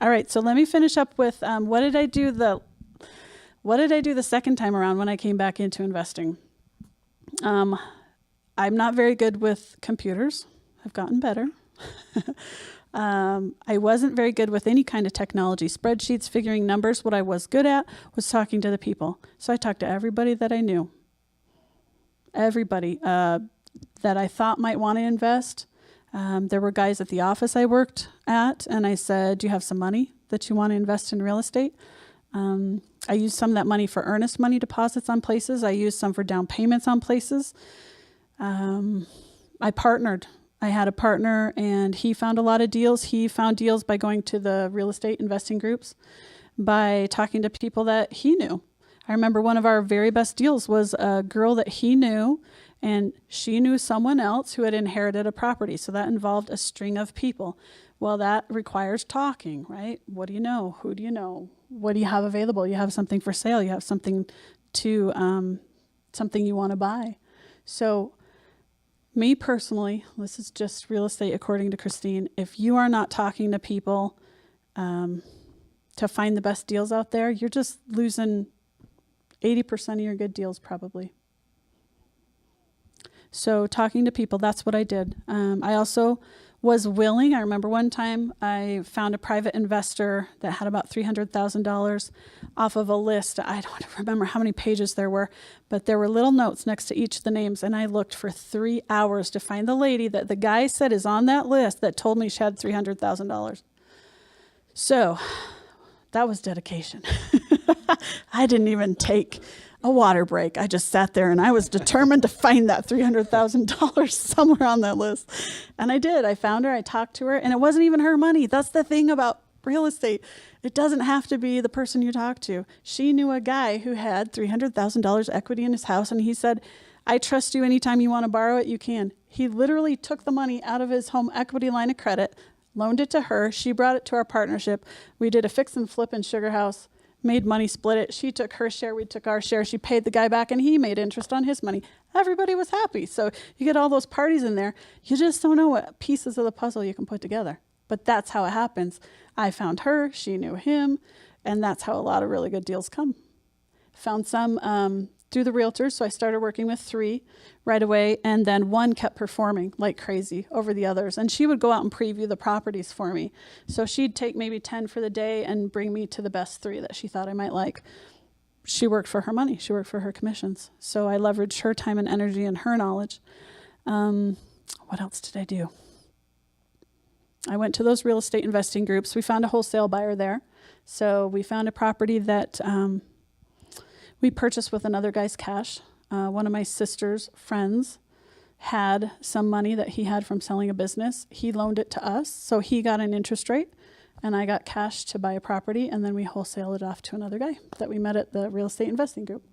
All right, so let me finish up with what did I do the second time around when I came back into investing? I'm not very good with computers. I've gotten better. I wasn't very good with any kind of technology, spreadsheets, figuring numbers. What I was good at was talking to the people. So I talked to everybody that I knew, everybody that I thought might want to invest. There were guys at the office I worked at, and I said, do you have some money that you want to invest in real estate? I used some of that money for earnest money deposits on places. I used some for down payments on places. I partnered. I had a partner, and he found a lot of deals. He found deals by going to the real estate investing groups, by talking to people that he knew. I remember one of our very best deals was a girl that he knew, and she knew someone else who had inherited a property. So that involved a string of people. Well, that requires talking, right? What do you know? Who do you know? What do you have available? You have something for sale. You have something to, something you want to buy. So me personally, this is just real estate according to Kristiin. If you are not talking to people to find the best deals out there, you're just losing 80% of your good deals probably. So talking to people, that's what I did. I also was willing. I remember one time I found a private investor that had about $300,000 off of a list. I don't remember how many pages there were, but there were little notes next to each of the names. And I looked for 3 hours to find the lady that the guy said is on that list that told me she had $300,000. So that was dedication. I didn't even take a water break. I just sat there and I was determined to find that $300,000 somewhere on that list. And I did. I found her. I talked to her, and it wasn't even her money. That's the thing about real estate. It doesn't have to be the person you talk to. She knew a guy who had $300,000 equity in his house, and he said, I trust you. Anytime you want to borrow it, you can. He literally took the money out of his home equity line of credit, loaned it to her. She brought it to our partnership. We did a fix and flip in Sugar House. Made money, split it. She took her share, we took our share. She paid the guy back, and he made interest on his money. Everybody was happy. So you get all those parties in there. You just don't know what pieces of the puzzle you can put together. But that's how it happens. I found her, she knew him, and that's how a lot of really good deals come. Found some through the realtors, so I started working with 3 right away, and then 1 kept performing like crazy over the others, and she would go out and preview the properties for me. So she'd take maybe 10 for the day and bring me to the best 3 that she thought I might like. She worked for her money. She worked for her commissions. So I leveraged her time and energy and her knowledge. What else did I do? I went to those real estate investing groups. We found a wholesale buyer there. So we found a property that we purchased with another guy's cash. One of my sister's friends had some money that he had from selling a business. He loaned it to us, so he got an interest rate, and I got cash to buy a property, and then we wholesaled it off to another guy that we met at the real estate investing group.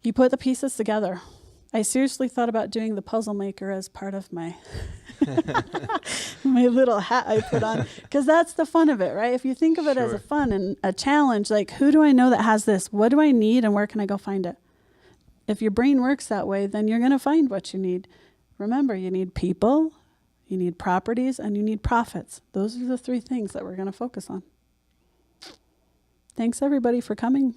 You put the pieces together. I seriously thought about doing the puzzle maker as part of my my little hat I put on, because that's the fun of it, right? If you think of it as a fun and a challenge, like, who do I know that has this? What do I need, and where can I go find it? If your brain works that way, then you're going to find what you need. Remember, you need people, you need properties, and you need profits. Those are the 3 things that we're going to focus on. Thanks, everybody, for coming.